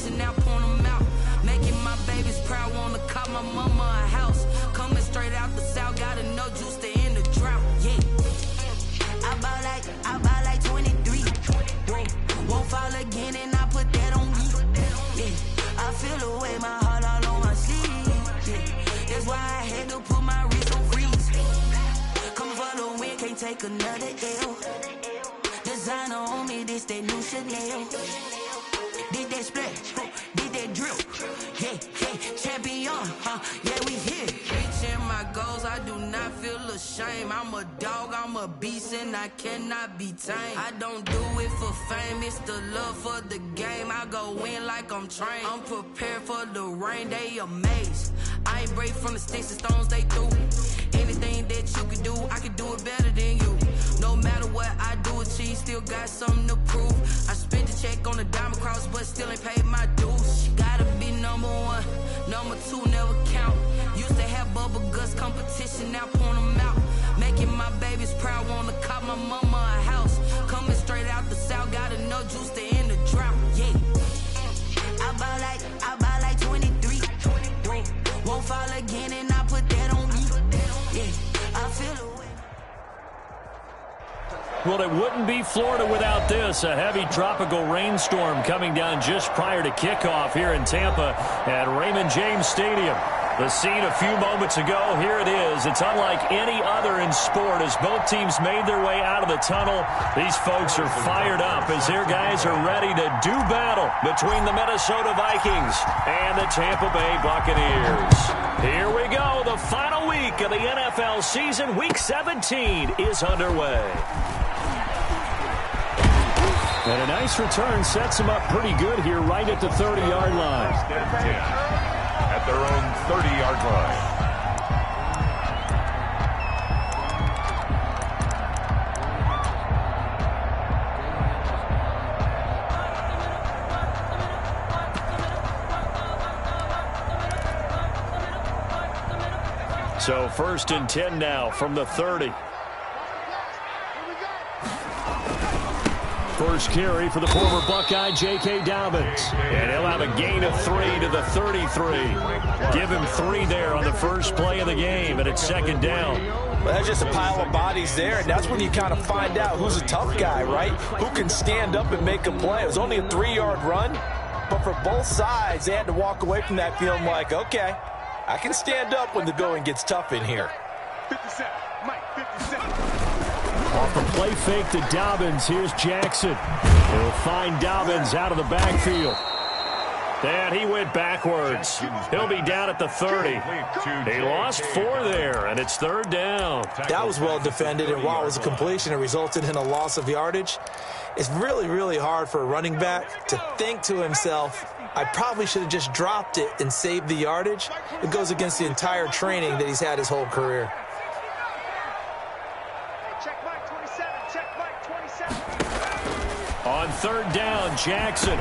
competition, now point them out. Making my babies proud, wanna call my mama a house. Coming straight out the south, gotta know juice to end the drought. Yeah, I bought like 23. Won't fall again, and I put that on me. Yeah, I feel the way, my heart all on my sleeve. Yeah, that's why I had to put my wrist on freeze. Coming for the win, can't take another L. Designer on me, this that new Chanel. Did that splash, did that drip. Yeah, champion, yeah, we here. Reaching my goals, I do not feel ashamed. I'm a dog, I'm a beast, and I cannot be tamed. I don't do it for fame, it's the love for the game. I go in like I'm trained. I'm prepared for the rain, they amazed. I ain't break from the sticks and stones they threw. Anything that you can do, I can do it better than you. No matter what I do, achieve, still got something to prove. I spent the check on the diamond cross, but still ain't paid my dues. Gotta be number one, number two never count. Used to have bubble guts competition, now point them out. Making my babies proud, wanna call my mama a house. Coming straight out the south, gotta know juice to end the drought. Yeah, I bought like 23. Won't fall again, and I put that on me. Yeah, I feel the way. Well, it wouldn't be Florida without this. A heavy tropical rainstorm coming down just prior to kickoff here in Tampa at Raymond James Stadium. The scene a few moments ago, here it is. It's unlike any other in sport as both teams made their way out of the tunnel. These folks are fired up as their guys are ready to do battle between the Minnesota Vikings and the Tampa Bay Buccaneers. Here we go. The final week of the NFL season, Week 17, is underway. And a nice return sets them up pretty good here right at the 30-yard line. At their own 30-yard line. So 1st and 10 now from the 30. First carry for the former Buckeye, J.K. Dobbins. And he'll have a gain of 3 to the 33. Give him 3 there on the first play of the game, and it's 2nd down. Well, that's just a pile of bodies there, and that's when you kind of find out who's a tough guy, right? Who can stand up and make a play. It was only a 3-yard run, but for both sides, they had to walk away from that feeling like, okay, I can stand up when the going gets tough in here. 57, Mike, 57. Off the play fake to Dobbins, here's Jackson. He'll find Dobbins out of the backfield. And he went backwards. He'll be down at the 30. He lost 4 there, and it's 3rd down. That was well defended, and while it was a completion, it resulted in a loss of yardage. It's really, really hard for a running back to think to himself, I probably should have just dropped it and saved the yardage. It goes against the entire training that he's had his whole career. On 3rd down, Jackson.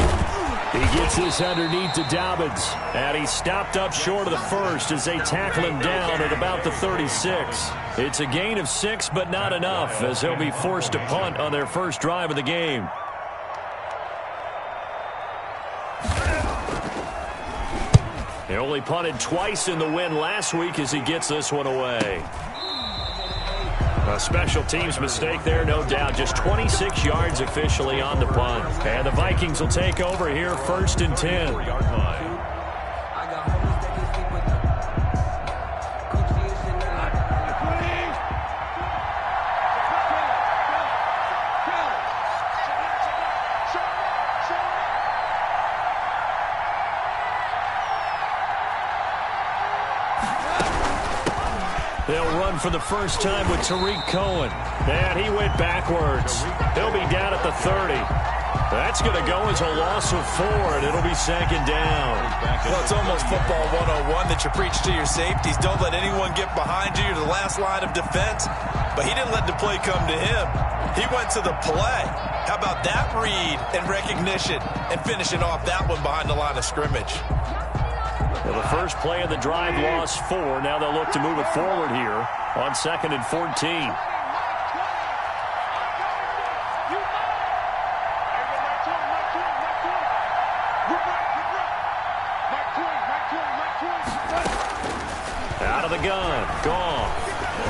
He gets this underneath to Dobbins. And he's stopped up short of the first as they tackle him down at about the 36. It's a gain of 6, but not enough, as they'll be forced to punt on their first drive of the game. He only punted twice in the win last week as he gets this one away. A special teams mistake there, no doubt. Just 26 yards officially on the punt. And the Vikings will take over here 1st and 10. They'll run for the first time with Tariq Cohen. And he went backwards. He'll be down at the 30. That's going to go as a loss of 4, and it'll be 2nd down. Well, it's almost football 101 that you preach to your safeties. Don't let anyone get behind you. You're the last line of defense. But he didn't let the play come to him. He went to the play. How about that read and recognition and finishing off that one behind the line of scrimmage? Well, the first play of the drive lost 4. Now they'll look to move it forward here on 2nd and 14. Out of the gun. Gone.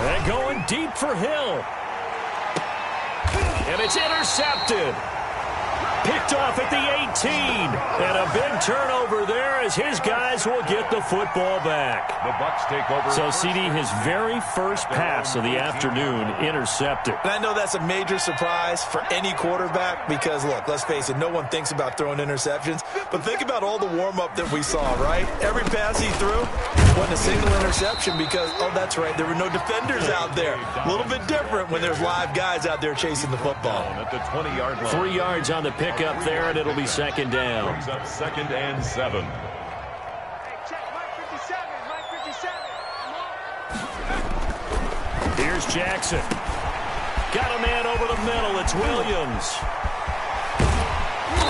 And going deep for Hill. And it's intercepted. Picked off at the 18. And a big turnover there as his guys will get the football back. The Bucs take over. So, CD, his very first pass of the afternoon intercepted. And I know that's a major surprise for any quarterback because, look, let's face it, no one thinks about throwing interceptions. But think about all the warm-up that we saw, right? Every pass he threw wasn't a single interception because, oh, that's right, there were no defenders out there. A little bit different when there's live guys out there chasing the football. At the 20-yard line. 3 yards on the pickup there, and it'll be second down. Brings up 2nd and 7. Here's Jackson. Got a man over the middle. It's Williams.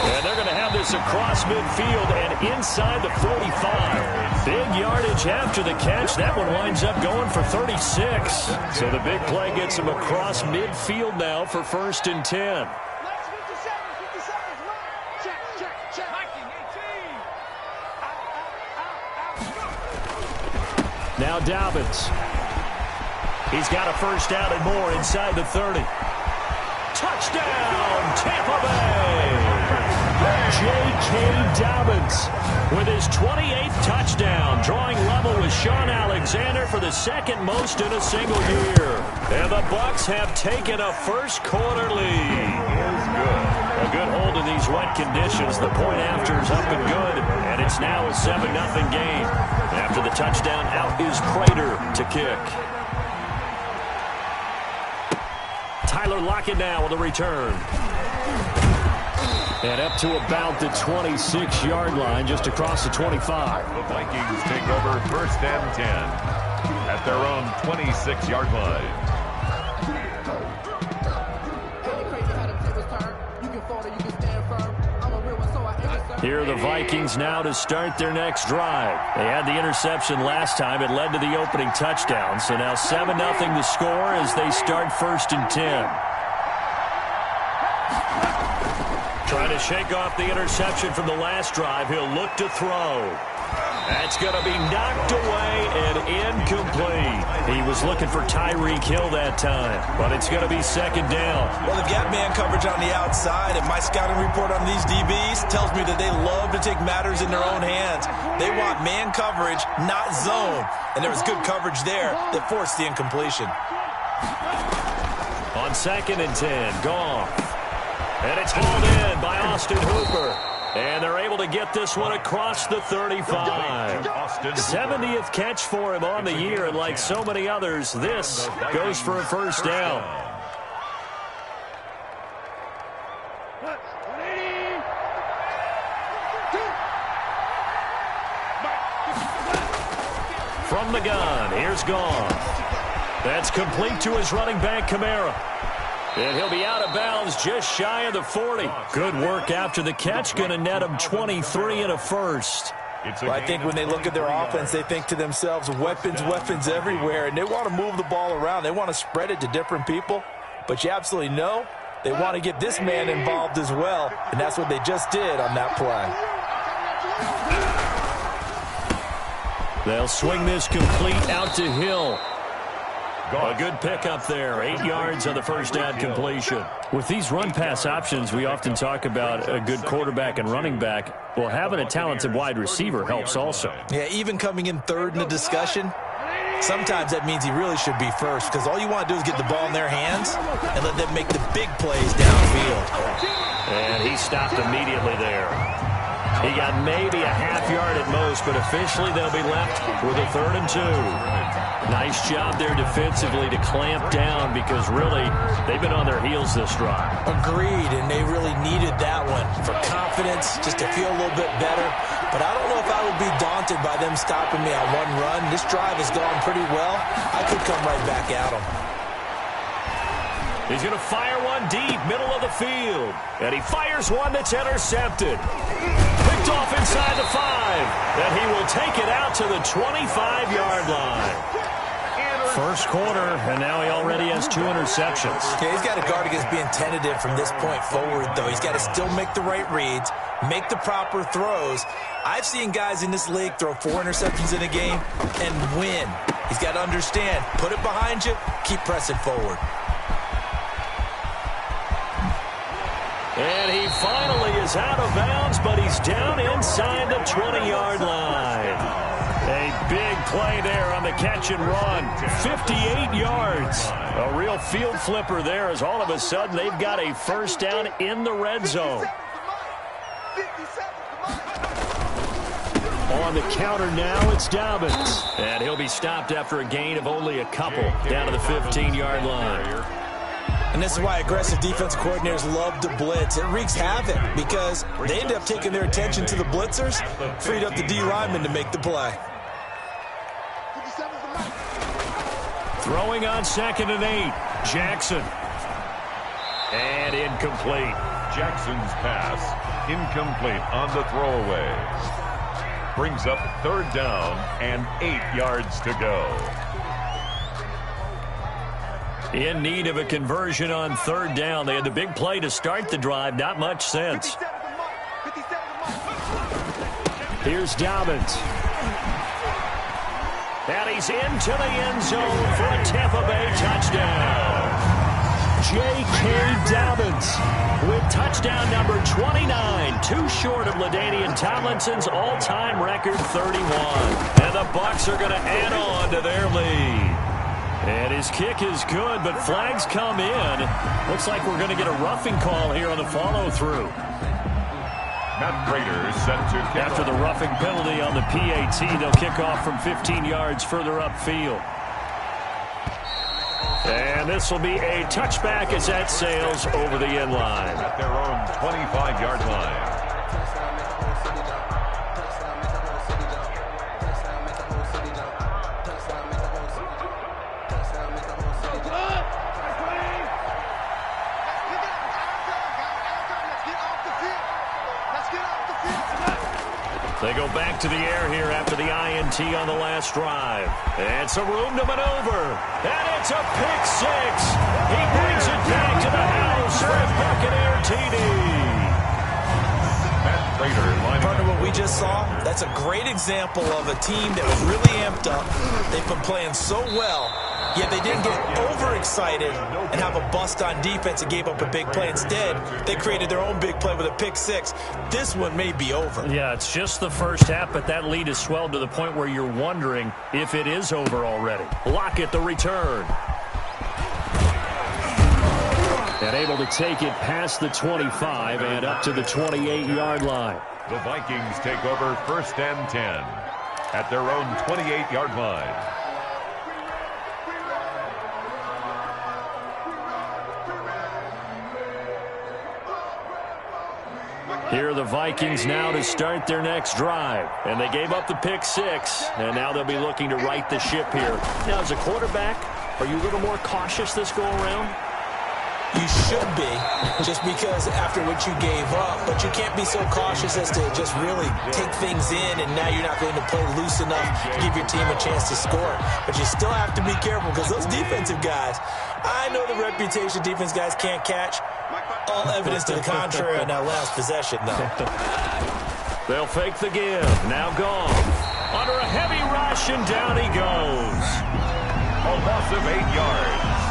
And they're going to have this across midfield and inside the 45. Big yardage after the catch. That one winds up going for 36. So the big play gets him across midfield now for 1st and 10. Now Dobbins. He's got a first down and more inside the 30. Touchdown, Tampa Bay! J.K. Dobbins with his 28th touchdown, drawing level with Sean Alexander for the 2nd most in a single year. And the Bucs have taken a first-quarter lead. A good hold in these wet conditions. The point after is up and good, and it's now a 7-0 game. After the touchdown, out is Prater to kick. Tyler Lockett now with a return. And up to about the 26-yard line, just across the 25. The Vikings take over 1st and 10 at their own 26-yard line. Here are the Vikings now to start their next drive. They had the interception last time. It led to the opening touchdown. So now 7-0 the score as they start 1st and 10. Trying to shake off the interception from the last drive. He'll look to throw. That's going to be knocked away and incomplete. He was looking for Tyreek Hill that time, but it's going to be 2nd down. Well, they've got man coverage on the outside, and my scouting report on these DBs tells me that they love to take matters in their own hands. They want man coverage, not zone, and there was good coverage there that forced the incompletion. On 2nd and 10, Goff. And it's hauled in by Austin Hooper. And they're able to get this one across the 35. 70th catch for him on the year, and like so many others, this goes for a first down. From the gun, here's Goff. That's complete to his running back, Kamara. And he'll be out of bounds just shy of the 40. Good work after the catch. Going to net him 23 and a first. Well, I think when they look at their offense, they think to themselves, weapons, weapons everywhere. And they want to move the ball around. They want to spread it to different people. But you absolutely know they want to get this man involved as well. And that's what they just did on that play. They'll swing this complete out to Hill. A good pickup there. 8 yards on the first down completion. With these run-pass options, we often talk about a good quarterback and running back. Well, having a talented wide receiver helps also. Yeah, even coming in 3rd in the discussion, sometimes that means he really should be first because all you want to do is get the ball in their hands and let them make the big plays downfield. And he stopped immediately there. He got maybe a half yard at most, but officially they'll be left with a 3rd and 2. Nice job there defensively to clamp down because really they've been on their heels this drive. Agreed, and they really needed that one for confidence, just to feel a little bit better. But I don't know if I would be daunted by them stopping me on one run. This drive has gone pretty well. I could come right back at them. He's going to fire one deep, middle of the field. And he fires one that's intercepted. Picked off inside the 5. And he will take it out to the 25-yard line. First quarter, and now he already has 2 interceptions. Yeah, he's got to guard against being tentative from this point forward, though. He's got to still make the right reads, make the proper throws. I've seen guys in this league throw 4 interceptions in a game and win. He's got to understand, put it behind you, keep pressing forward. And he finally is out of bounds, but he's down inside the 20-yard line. A big play there on the catch and run. 58 yards. A real field flipper there as all of a sudden they've got a first down in the red zone. On the counter now, it's Dobbins. And he'll be stopped after a gain of only a couple down to the 15-yard line. And this is why aggressive defensive coordinators love to blitz. It wreaks havoc because they end up taking their attention to the blitzers, freed up the D lineman to make the play. Throwing on 2nd and 8. Jackson. And incomplete. Jackson's pass incomplete on the throwaway. Brings up 3rd down and 8 yards to go. In need of a conversion on 3rd down. They had the big play to start the drive. Not much sense. Here's Dobbins. And he's into the end zone for a Tampa Bay touchdown. J.K. Dobbins with touchdown number 29. Too short of LaDainian Tomlinson's all-time record 31. And the Bucs are going to add on to their lead. And his kick is good, but flags come in. Looks like we're going to get a roughing call here on the follow-through. Matt Prater set to kick After off. the roughing penalty on the PAT, they'll kick off from 15 yards further upfield. And this will be a touchback as that sails over the end line. At their own 25-yard line. They go back to the air here after the INT on the last drive. And some room to maneuver. And it's a pick six. He brings it back to the house for a Buccaneer TD. Matt Prater lining Partner, up. what we just saw, that's a great example of a team that was really amped up. They've been playing so well, yet they didn't get overexcited and have a bust on defense and gave up a big play. Instead, they created their own big play with a pick six. This one may be over. Yeah, it's just the first half, but that lead has swelled to the point where you're wondering if it is over already. Lockett the return. And able to take it past the 25 and up to the 28-yard line. The Vikings take over 1st and 10 at their own 28-yard line. Here are the Vikings now to start their next drive. And they gave up the pick six, and now they'll be looking to right the ship here. Now, as a quarterback, are you a little more cautious this go-around? You should be, just because after what you gave up. But you can't be so cautious as to just really take things in, and now you're not going to play loose enough to give your team a chance to score. But you still have to be careful because those defensive guys, I know the reputation defense guys can't catch. All evidence to the contrary on that last possession, though. They'll fake the give. Now gone. Under a heavy rush, and down he goes. A loss of 8 yards.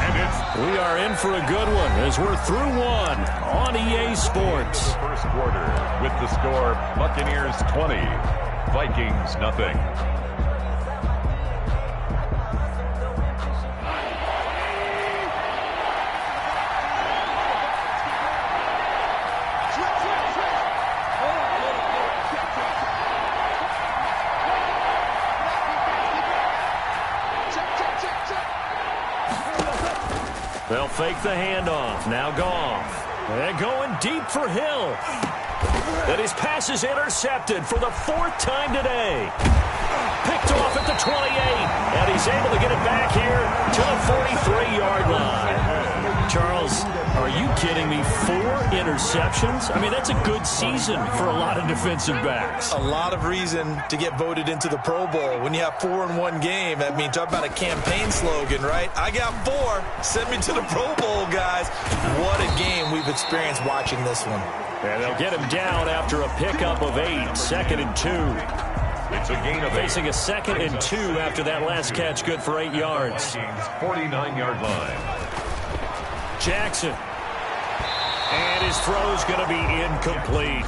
And We are in for a good one as we're through one on EA Sports. first quarter with the score Buccaneers 20, Vikings nothing. They'll fake the handoff. Now Goff. They're going deep for Hill. And his pass is intercepted for the 4th time today. Picked off at the 28. And he's able to get it back here to the 43-yard line. Charles, are you kidding me? 4 interceptions? I mean, that's a good season for a lot of defensive backs. A lot of reason to get voted into the Pro Bowl. When you have 4 in one game, I mean, talk about a campaign slogan, right? I got 4. Send me to the Pro Bowl, guys. What a game we've experienced watching this one. And they'll get him down after a pickup of 8, 2nd and 2. It's It's a gain of 8. Facing a 2nd and 2 after that last catch, good for 8 yards. 49-yard line. Jackson. And his throw's going to be incomplete.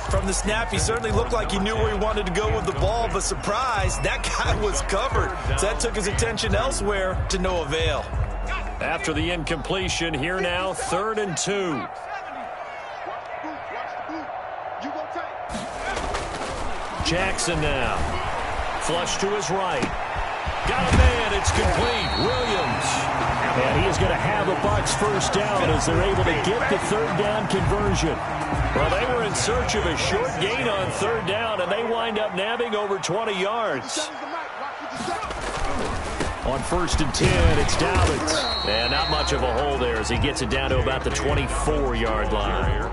From the snap, he certainly looked like he knew where he wanted to go with the ball, but surprise, that guy was covered. So that took his attention elsewhere to no avail. After the incompletion, here now, 3rd and 2. Jackson now. Flush to his right. Got a man. It's complete. Williams. And he is going to have a Bucs first down as they're able to get the 3rd down conversion. Well, they were in search of a short gain on 3rd down, and they wind up nabbing over 20 yards. On 1st and 10, it's Dobbins. And not much of a hole there as he gets it down to about the 24-yard line.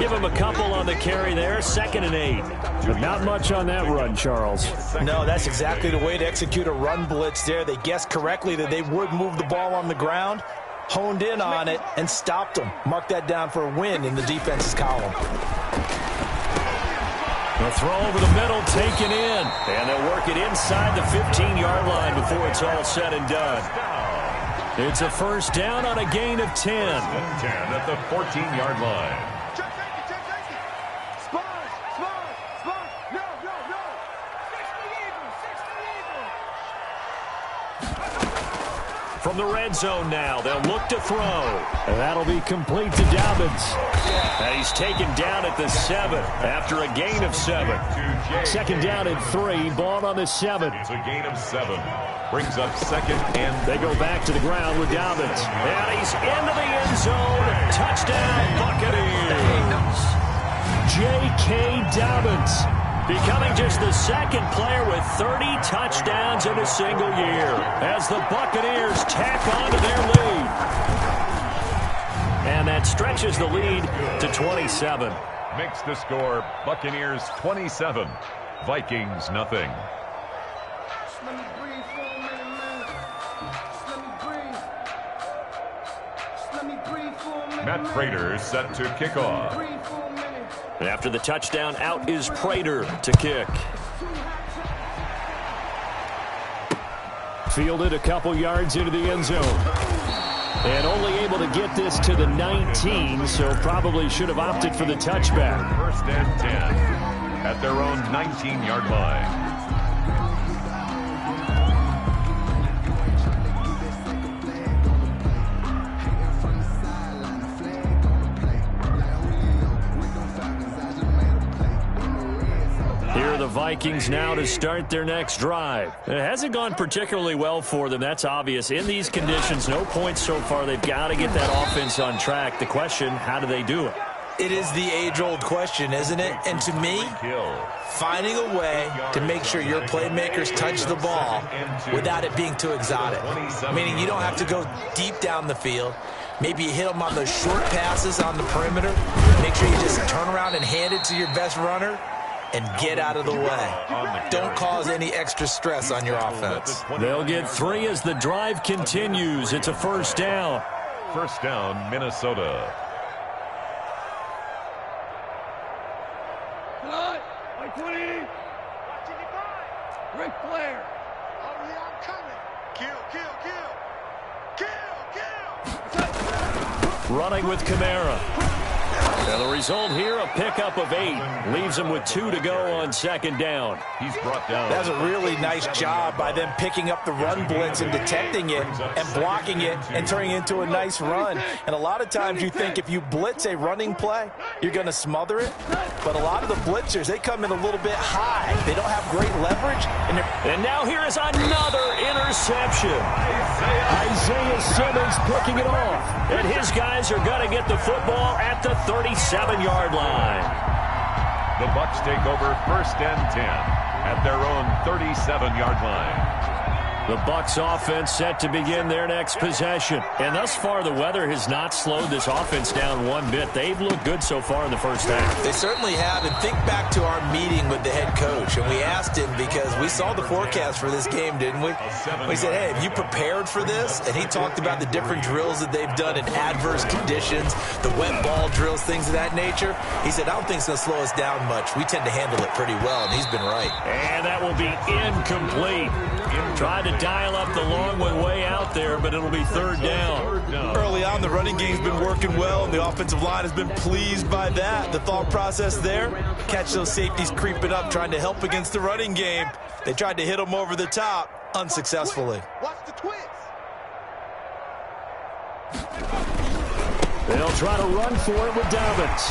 Give him a couple on the carry there, 2nd and 8. But not much on that run, Charles. No, that's exactly the way to execute a run blitz there. They guessed correctly that they would move the ball on the ground, honed in on it, and stopped them. Mark that down for a win in the defense's column. The throw over the middle, taken in. And they'll work it inside the 15-yard line before it's all said and done. It's a first down on a gain of 10. 10 at the 14-yard line. From the red zone now, they'll look to throw. And that'll be complete to Dobbins. And he's taken down at the 7 after a gain of 7. 2nd down and 3, ball on the 7. It's a gain of 7. Brings up 2nd and they go back to the ground with Dobbins. And he's into the end zone. Touchdown, Buccaneers. J.K. Dobbins becoming just the 2nd player with 30 touchdowns in a single year as the Buccaneers tack on to their lead. And that stretches the lead to 27. makes the score Buccaneers 27, Vikings nothing. Matt Prater set to kick off. And after the touchdown, out is Prater to kick. Fielded a couple yards into the end zone. And only able to get this to the 19, so probably should have opted for the touchback. 1st and 10 at their own 19-yard line. The Vikings now to start their next drive. It hasn't gone particularly well for them. That's obvious. In these conditions, no points so far. They've got to get that offense on track. The question, how do they do it? It is the age-old question, isn't it? And to me, finding a way to make sure your playmakers touch the ball without it being too exotic. Meaning you don't have to go deep down the field. Maybe you hit them on those short passes on the perimeter. Make sure you just turn around and hand it to your best runner and get out of the way. Don't cause any extra stress on your offense. They'll get 3 as the drive continues. It's a first down. First down, Minnesota. Like 20. Ric Flair. Oh, yeah, I'm coming. Kill. Running with Kamara. Now the result here, a pickup of 8. Leaves him with 2 to go on 2nd down. He's brought down. That was a really nice job by them picking up the run blitz and detecting it and blocking it and turning it into a nice run. And a lot of times you think if you blitz a running play, you're going to smother it. But a lot of the blitzers, they come in a little bit high. They don't have great leverage. And now here is another interception. Isaiah Simmons picking it off. And his guys are going to get the football at the 37-yard line. The Bucs take over 1st and 10 at their own 37-yard line. The Bucs offense set to begin their next possession. And thus far, the weather has not slowed this offense down one bit. They've looked good so far in the first half. They certainly have. And think back to our meeting with the head coach. And we asked him because we saw the forecast for this game, didn't we? We said, hey, have you prepared for this? And he talked about the different drills that they've done in adverse conditions, the wet ball drills, things of that nature. He said, I don't think it's going to slow us down much. We tend to handle it pretty well, and he's been right. And that will be incomplete. Tried to dial up the long one way out there, but it'll be third down. Early on, the running game's been working well, and the offensive line has been pleased by that. The thought process there, catch those safeties creeping up, trying to help against the running game. They tried to hit them over the top, unsuccessfully. Watch the twist. They'll try to run for it with Dobbins.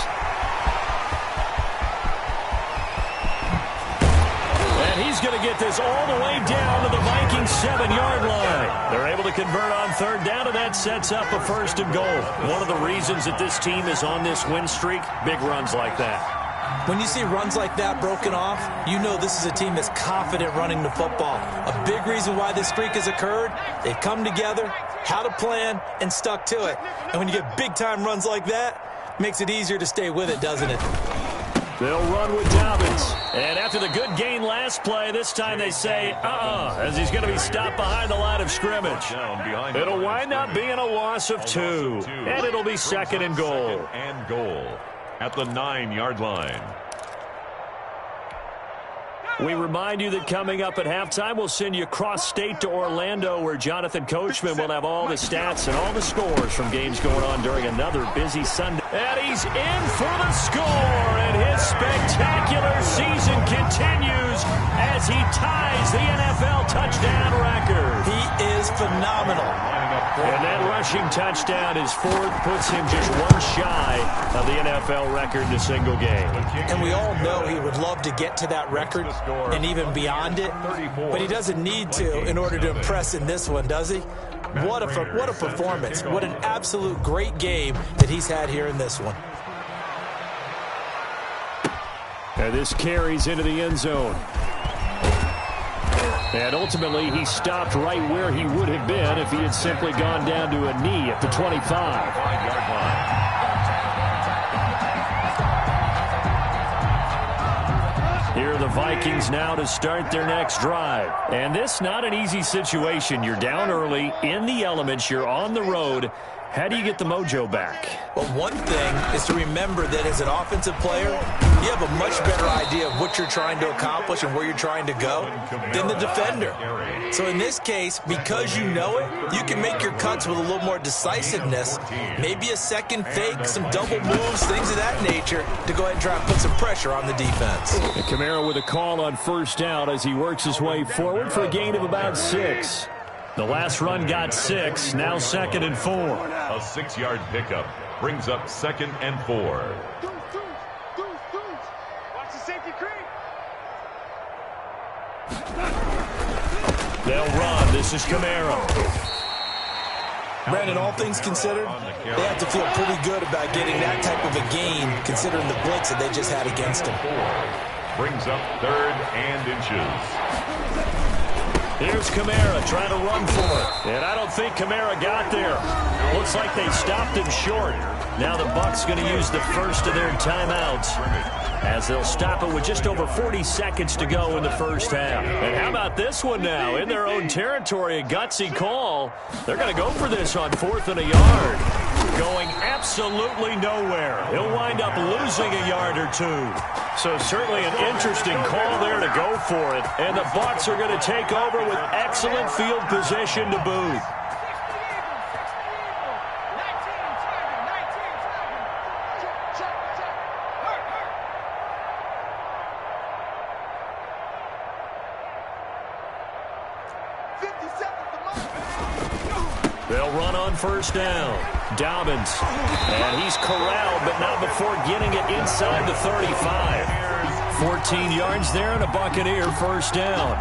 And he's going to get this all the way down to the Vikings 7-yard line. They're able to convert on third down, and that sets up a first and goal. One of the reasons that this team is on this win streak, big runs like that. When you see runs like that broken off, you know this is a team that's confident running the football. A big reason why this streak has occurred, they've come together, had a plan, and stuck to it. And when you get big-time runs like that, it makes it easier to stay with it, doesn't it? They'll run with Dobbins. And after the good gain last play, this time they say, as he's going to be stopped behind the line of scrimmage. It'll wind up being a loss of 2. And it'll be second and goal. And goal at the 9-yard line. We remind you that coming up at halftime, we'll send you cross-state to Orlando, where Jonathan Coachman will have all the stats and all the scores from games going on during another busy Sunday. And he's in for the score, and his spectacular season continues as he ties the NFL touchdown record. He is phenomenal. And that rushing touchdown, his fourth, puts him just one shy of the NFL record in a single game. And we all know he would love to get to that record and even beyond it, but he doesn't need to in order to impress in this one, does he? What a performance. What an absolute great game that he's had here in this one. And this carries into the end zone. And ultimately, he stopped right where he would have been if he had simply gone down to a knee at the 25. 5-yard line. Here are the Vikings now to start their next drive. And this not an easy situation. You're down early, in the elements, you're on the road. How do you get the mojo back? Well, one thing is to remember that as an offensive player, you have a much better idea of what you're trying to accomplish and where you're trying to go than the defender. So in this case, because you know it, you can make your cuts with a little more decisiveness, maybe a second fake, some double moves, things of that nature, to go ahead and try and put some pressure on the defense. And Kamara with a call on first down as he works his way forward for a gain of about 6. The last run got 6, now second and 4. A 6-yard pickup brings up second and 4. Watch the safety creep. They'll run. This is Kamara. Brandon, all things considered, they have to feel pretty good about getting that type of a gain, considering the blitz that they just had against him. Brings up third and inches. Here's Kamara trying to run for it. And I don't think Kamara got there. Looks like they stopped him short. Now the Bucs going to use the first of their timeouts as they'll stop it with just over 40 seconds to go in the first half. And how about this one now? In their own territory, a gutsy call. They're going to go for this on 4th and a yard. Going absolutely nowhere. He'll wind up losing a yard or 2. So certainly an interesting call there to go for it. And the Bucs are going to take over with excellent field position to boot. They'll run on first down. Dobbins. And he's corralled, but not before getting it inside the 35. 14 yards there and a Buccaneer first down.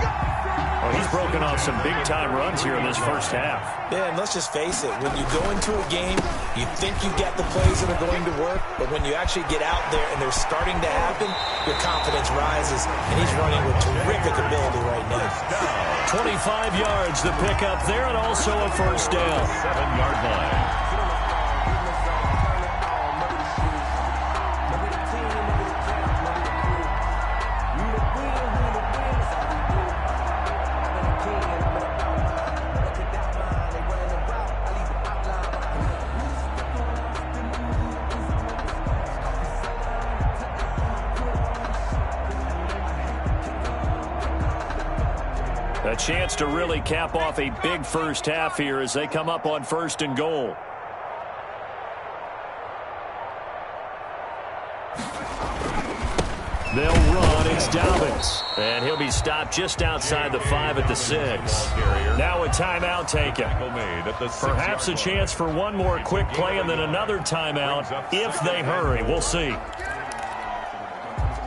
Well, he's broken off some big-time runs here in this first half. Yeah, and let's just face it. When you go into a game, you think you get the plays that are going to work, but when you actually get out there and they're starting to happen, your confidence rises, and he's running with terrific ability right now. 25 yards, the pickup there, and also a first down. 7-yard line. A chance to really cap off a big first half here as they come up on 1st and goal. They'll run. It's Dobbins. And he'll be stopped just outside the 5 at the 6. Now a timeout taken. Perhaps a chance for one more quick play and then another timeout if they hurry. We'll see.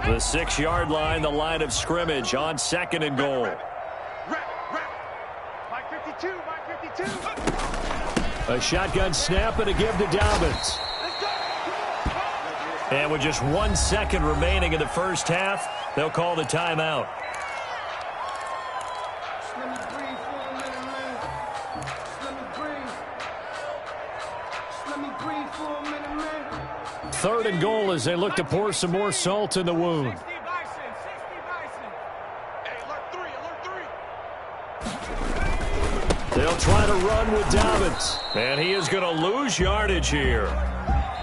The 6-yard line, the line of scrimmage on 2nd and goal. A shotgun snap and a give to Dobbins. And with just 1 second remaining in the first half, they'll call the timeout. Third and goal as they look to pour some more salt in the wound. They'll try to run with Dobbins. And he is going to lose yardage here.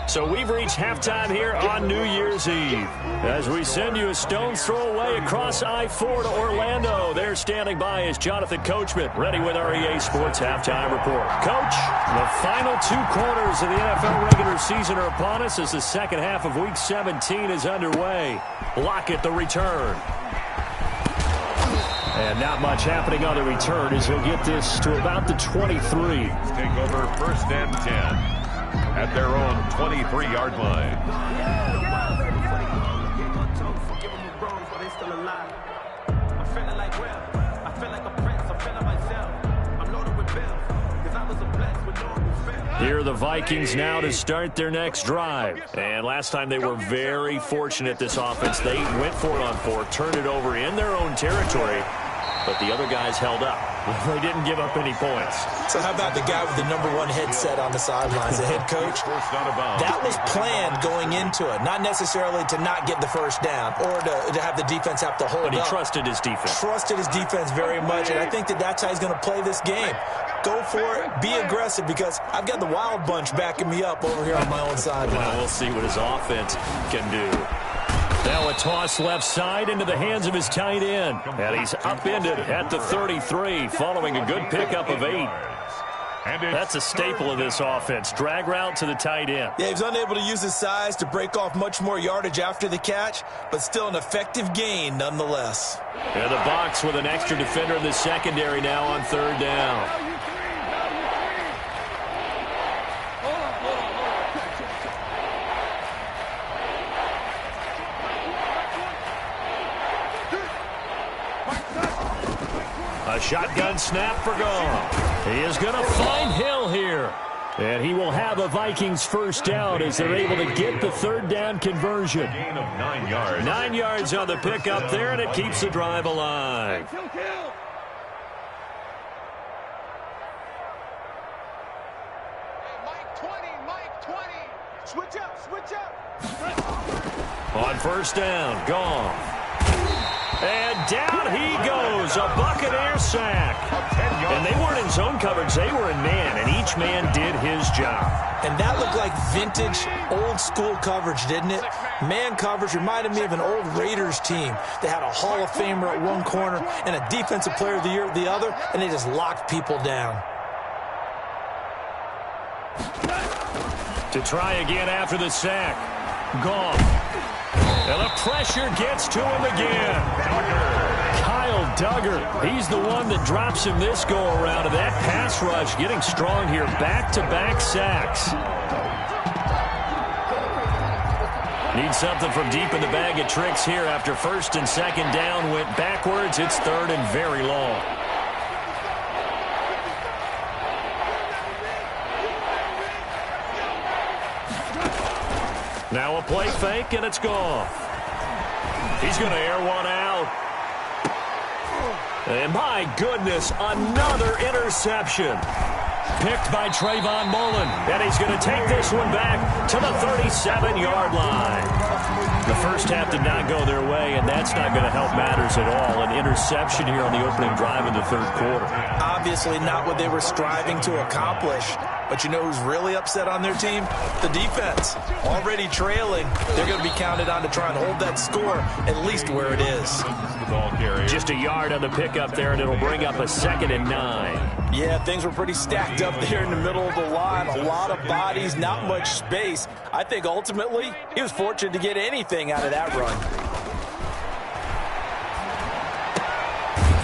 So we've reached halftime here on New Year's Eve. As we send you a stone's throw away across I-4 to Orlando. There standing by is Jonathan Coachman, ready with our EA Sports Halftime Report. Coach, the final 2 quarters of the NFL regular season are upon us as the second half of Week 17 is underway. Lockett the return. And not much happening on the return as he'll get this to about the 23. Take over 1st and 10 at their own 23-yard line. Here are the Vikings now to start their next drive. And last time they were very fortunate, this offense. They went for it on 4, turned it over in their own territory, but the other guys held up. They didn't give up any points. So how about the guy with the #1 headset on the sidelines, the head coach? That was planned going into it, not necessarily to not get the first down or to have the defense have to hold up. But he trusted his defense. Trusted his defense very much, and I think that's how he's going to play this game. Go for it, be aggressive, because I've got the wild bunch backing me up over here on my own sideline. We'll see what his offense can do. Now a toss left side into the hands of his tight end. And he's upended at the 33 following a good pickup of 8. That's a staple of this offense. Drag route to the tight end. Yeah, he's unable to use his size to break off much more yardage after the catch, but still an effective gain nonetheless. And the box with an extra defender in the secondary now on 3rd down. A shotgun snap for Goff. He is going to find Hill here. And he will have a Vikings first down as they're able to get the 3rd down conversion. Gain of 9 yards. 9 yards on the pickup there, and it keeps the drive alive. Mike 20. Switch up. On 1st down, Goff. And down he goes, a Buccaneer sack. And they weren't in zone coverage, they were in man, and each man did his job. And that looked like vintage, old-school coverage, didn't it? Man coverage reminded me of an old Raiders team. They had a Hall of Famer at one corner and a Defensive Player of the Year at the other, and they just locked people down. To try again after the sack. Goff. And the pressure gets to him again. Kyle Duggar. He's the one that drops him this go-around. And that pass rush getting strong here. Back-to-back sacks. Need something from deep in the bag of tricks here after 1st and 2nd down went backwards. It's 3rd and very long. play fake, and it's gone. He's going to air one out. And my goodness, another interception. Picked by Trayvon Mullen. And he's going to take this one back to the 37-yard line. The first half did not go their way, and that's not going to help matters at all. An interception here on the opening drive in the third quarter. Obviously not what they were striving to accomplish. But you know who's really upset on their team? The defense. Already trailing. They're going to be counted on to try and hold that score at least where it is. Just a yard on the pickup there, and it'll bring up a 2nd and 9. Yeah, things were pretty stacked up there in the middle of the line. A lot of bodies, not much space. I think ultimately he was fortunate to get anything out of that run.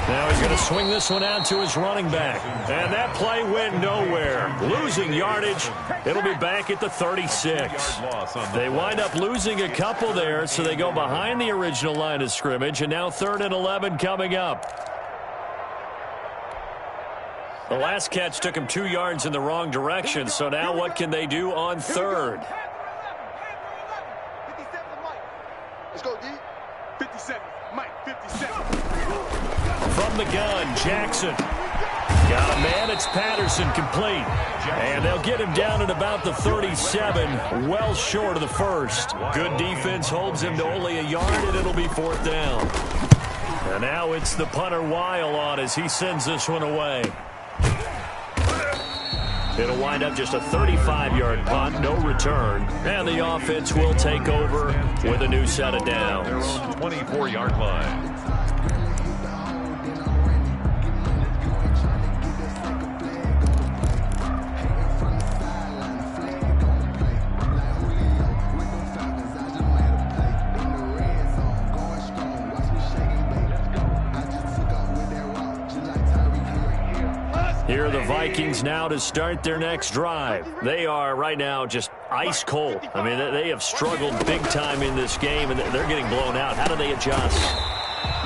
Now he's going to swing this one out to his running back. And that play went nowhere. Losing yardage. It'll be back at the 36. They wind up losing a couple there, so they go behind the original line of scrimmage. And now 3rd and 11 coming up. The last catch took him 2 yards in the wrong direction. So now what can they do on 3rd? Let's go, D. 57. Mike, 57. From the gun, Jackson. Got a man, it's Patterson, complete. And they'll get him down at about the 37, well short of the first. Good defense holds him to only a yard, and it'll be 4th down. And now it's the punter Weil on as he sends this one away. It'll wind up just a 35-yard punt, no return. And the offense will take over with a new set of downs. 24-yard line. Here are the Vikings now to start their next drive. They are right now just ice cold. I mean, they have struggled big time in this game, and they're getting blown out. How do they adjust?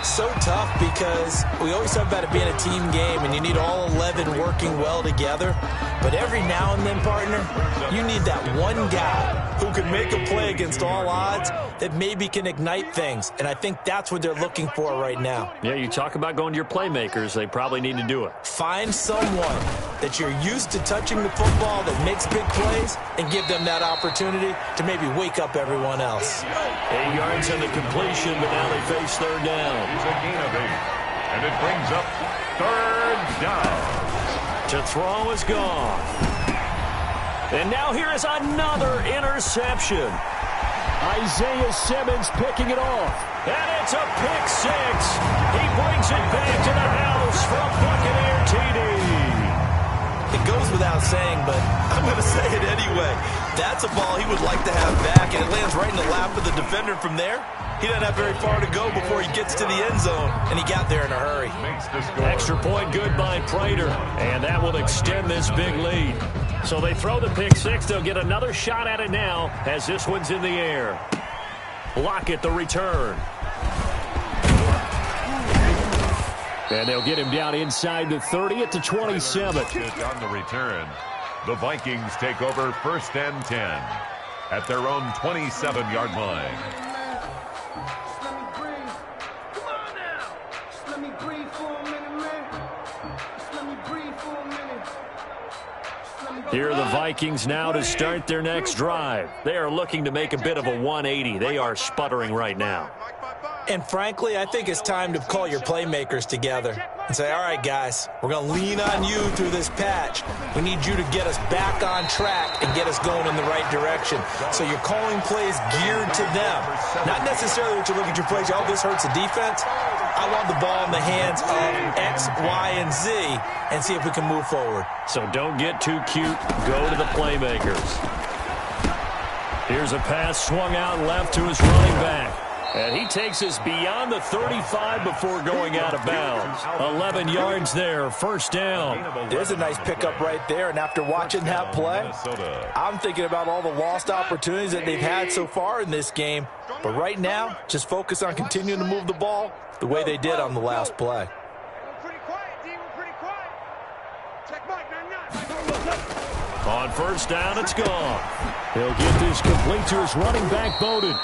So tough because we always talk about it being a team game, and you need all 11 working well together. But every now and then, partner, you need that one guy who can make a play against all odds that maybe can ignite things. And I think that's what they're looking for right now. Yeah, you talk about going to your playmakers. They probably need to do it. Find someone that you're used to touching the football that makes big plays and give them that opportunity to maybe wake up everyone else. 8 yards on the completion, but now they face 3rd down. It's a gain of 8. And it brings up 3rd down. To throw is gone. And now here is another interception. Isaiah Simmons picking it off. And it's a pick 6. He brings it back to the house for a Buccaneer TD. It goes without saying, but I'm going to say it anyway. That's a ball he would like to have back, and it lands right in the lap of the defender from there. He doesn't have very far to go before he gets to the end zone, and he got there in a hurry. Extra point good by Prater, and that will extend this big lead. So they throw the pick 6. They'll get another shot at it now as this one's in the air. Lockett the return. And they'll get him down inside the 30 at the 27. On the return, the Vikings take over 1st and 10 at their own 27-yard line. Here are the Vikings now to start their next drive. They are looking to make a bit of a 180. They are sputtering right now. And frankly, I think it's time to call your playmakers together and say, all right, guys, we're going to lean on you through this patch. We need you to get us back on track and get us going in the right direction. So you're calling plays geared to them. Not necessarily that you look at your plays, oh, this hurts the defense. I want the ball in the hands of X, Y, and Z and see if we can move forward. So don't get too cute. Go to the playmakers. Here's a pass swung out left to his running back. And he takes us beyond the 35 before going out of bounds. 11 yards there, 1st down. There's a nice pickup right there, and after watching that play, I'm thinking about all the lost opportunities that they've had so far in this game. But right now, just focus on continuing to move the ball the way they did on the last play. On 1st down, it's gone. He'll get this complete to his running back, Bowden.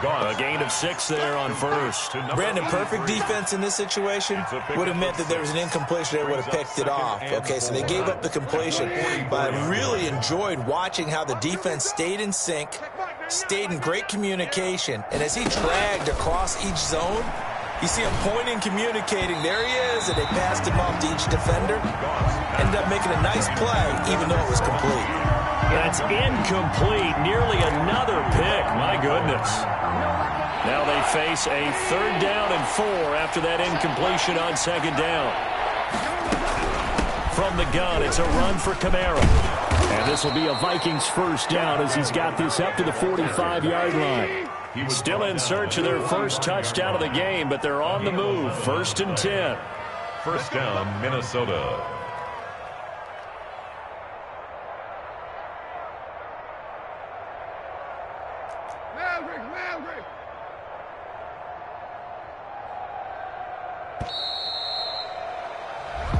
Gone. A gain of 6 there on first. Brandon, perfect defense in this situation would have meant that there was an incompletion. They would have picked it off. Okay, so they gave up the completion. But I really enjoyed watching how the defense stayed in sync, stayed in great communication. And as he dragged across each zone, you see him pointing, communicating. There he is, and they passed him off to each defender. Ended up making a nice play, even though it was complete. That's incomplete. Nearly another pick. My goodness. Now they face a 3rd down and 4 after that incompletion on 2nd down. From the gun, it's a run for Kamara. And this will be a Vikings 1st down as he's got this up to the 45-yard line. Still in search of their first touchdown of the game, but they're on the move. 1st and 10. 1st down, Minnesota.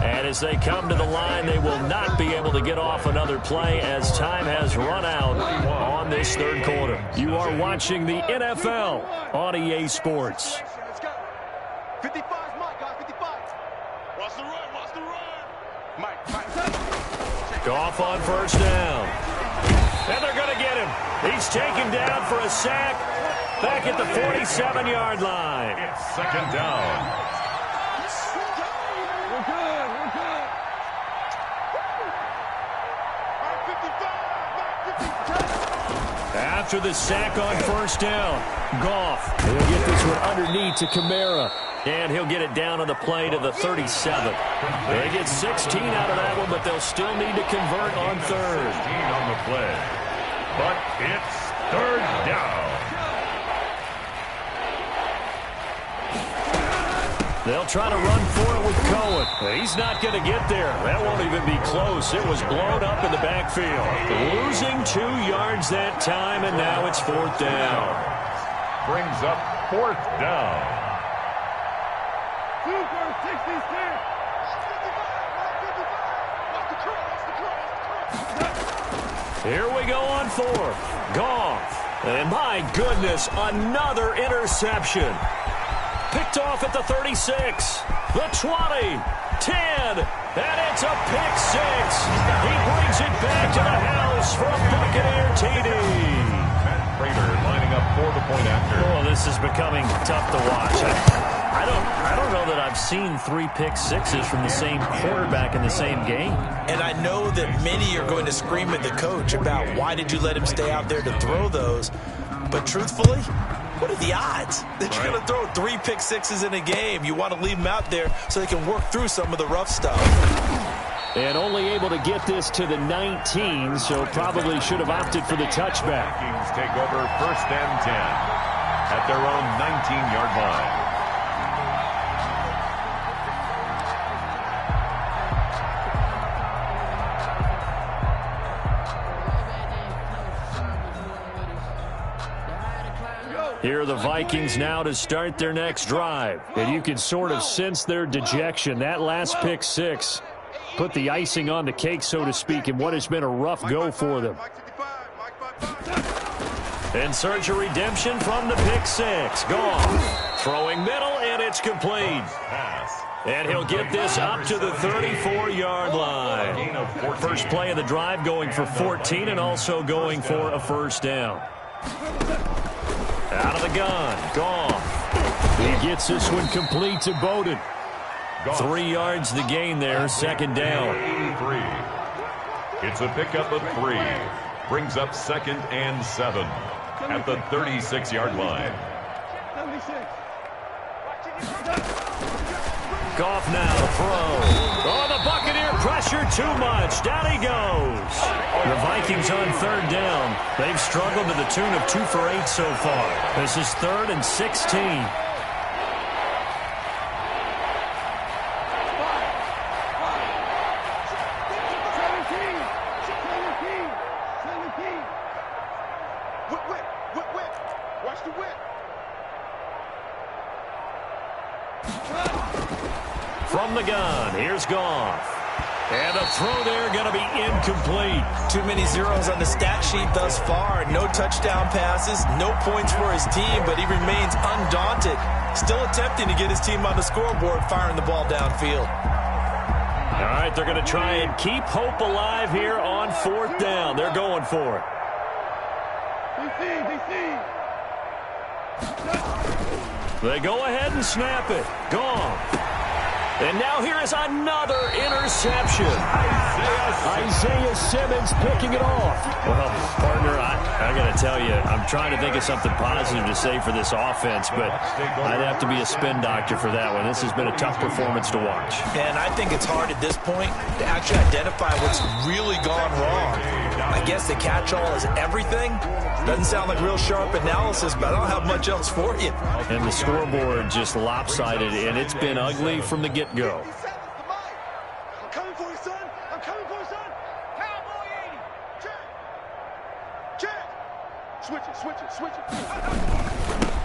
And as they come to the line, they will not be able to get off another play as time has run out on this 3rd quarter. You are watching the NFL on EA Sports. Let's go. 55 is Mike, guys. 55. Watch the run. Watch the run. Mike. Goff on 1st down. And they're going to get him. He's taken down for a sack back at the 47-yard line. It's 2nd down. After the sack on 1st down, Goff. He'll get this one underneath to Kamara. And he'll get it down on the play to the 37. They get 16 out of that one, but they'll still need to convert on 3rd. 16 on the play. But it's 3rd down. They'll try to run for it with Cohen. He's not going to get there. That won't even be close. It was blown up in the backfield. Losing 2 yards that time, and now it's 4th down. Brings up 4th down. Super 66. Here we go on 4th. Goff. And my goodness, another interception. Picked off at the 36, the 20, 10, and it's a pick 6. He brings it back to the house for a Buccaneer TD. Matt Prater lining up for the point after. Oh, this is becoming tough to watch. I don't know that I've seen 3 pick 6s from the same quarterback in the same game. And I know that many are going to scream at the coach about why did you let him stay out there to throw those. But truthfully, what are the odds that you're going to throw 3 pick 6s in a game? You want to leave them out there so they can work through some of the rough stuff. And only able to get this to the 19, so probably should have opted for the touchback. Vikings take over 1st and 10 at their own 19-yard line. Here are the Vikings now to start their next drive. And you can sort of sense their dejection. That last pick 6 put the icing on the cake, so to speak, in what has been a rough go for them. In search of redemption from the pick 6. Goff throwing middle, and it's complete. And he'll get this up to the 34-yard line. First play of the drive going for 14 and also going for a 1st down. Out of the gun, Goff. He gets this one complete to Bowden. 3 yards the gain there, 2nd down. 83. It's a pickup of 3. Brings up 2nd and 7 at the 36-yard line. Goff now to throw. Oh, the Buccaneer pressure too much. Down he goes. The Vikings on 3rd down. They've struggled to the tune of 2 for 8 so far. This is 3rd and 16. Watch the whip. From the gun, here's Goff. And the throw there going to be incomplete. Too many zeros on the stat sheet thus far. No touchdown passes, no points for his team, but he remains undaunted. Still attempting to get his team on the scoreboard, firing the ball downfield. All right, they're going to try and keep hope alive here on 4th down. They're going for it. They go ahead and snap it. Gone. And now here is another interception. Isaiah Simmons picking it off. Well, partner, I got to tell you, I'm trying to think of something positive to say for this offense, but I'd have to be a spin doctor for that one. This has been a tough performance to watch. And I think it's hard at this point to actually identify what's really gone wrong. I guess the catch-all is everything. Doesn't sound like real sharp analysis, but I don't have much else for you. And the scoreboard just lopsided, and it's been ugly from the get-go. I'm coming for you, son. I'm coming for you, son. Cowboy 80. Check. Switch it.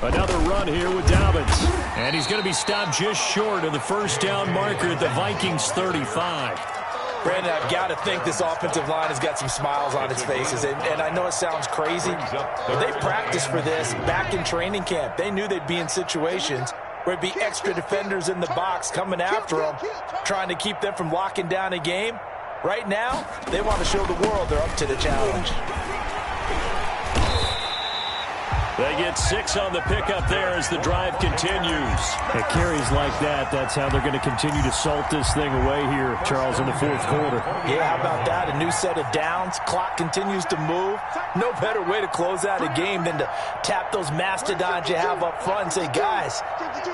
Another run here with Dobbins. And he's going to be stopped just short of the first down marker at the Vikings 35. Brandon, I've got to think this offensive line has got some smiles on its faces. And I know it sounds crazy, but they practiced for this back in training camp. They knew they'd be in situations where it'd be extra defenders in the box coming after them, trying to keep them from locking down a game. Right now, they want to show the world they're up to the challenge. They get 6 on the pickup there as the drive continues. At carries like that, that's how they're going to continue to salt this thing away here, Charles, in the 4th quarter. Yeah, how about that? A new set of downs. Clock continues to move. No better way to close out a game than to tap those mastodons you have up front and say, guys,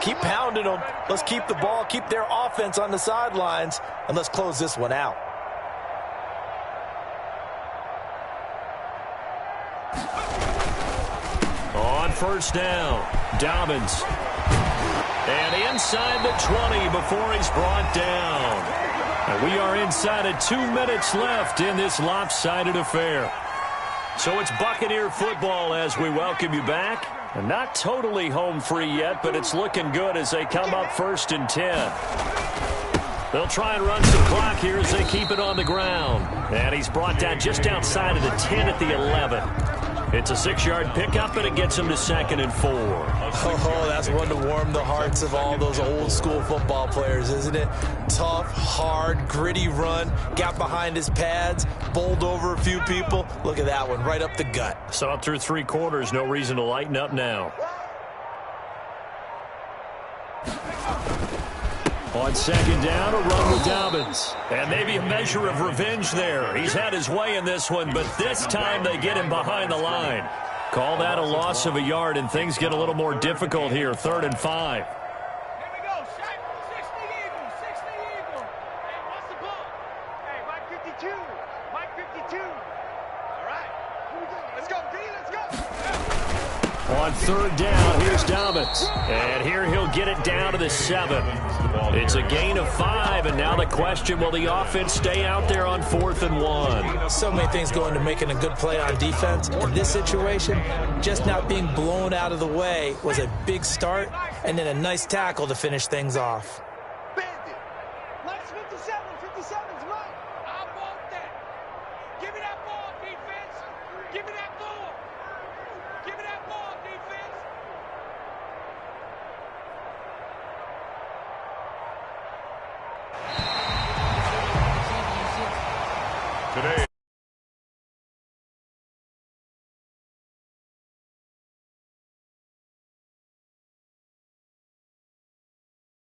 keep pounding them. Let's keep the ball, keep their offense on the sidelines, and let's close this one out. On 1st down, Dobbins. And inside the 20 before he's brought down. And we are inside of 2 minutes left in this lopsided affair. So it's Buccaneer football as we welcome you back. And not totally home free yet, but it's looking good as they come up 1st and 10. They'll try and run some clock here as they keep it on the ground. And he's brought down just outside of the 10 at the 11. It's a 6-yard pickup, and it gets him to 2nd and 4. Oh, that's one to warm the hearts of all those old-school football players, isn't it? Tough, hard, gritty run, got behind his pads, bowled over a few people. Look at that one, right up the gut. So through 3 quarters, no reason to lighten up now. On 2nd down, a run with Dobbins. And maybe a measure of revenge there. He's had his way in this one, but this time they get him behind the line. Call that a loss of a yard, and things get a little more difficult here. 3rd and 5. Here we go. 60 Eagle. Hey, what's the ball? Hey, Mike 52. Mike 52. All right. Here we go. Let's go, D. Let's go. On 3rd down, here's Dobbins. And here he'll get it down to the 7. It's a gain of 5, and now the question, will the offense stay out there on 4th and 1? So many things go into making a good play on defense. In this situation, just not being blown out of the way was a big start, and then a nice tackle to finish things off. Bandit. Let's 57. 57's right. I want that. Give me that ball, defense. Give me that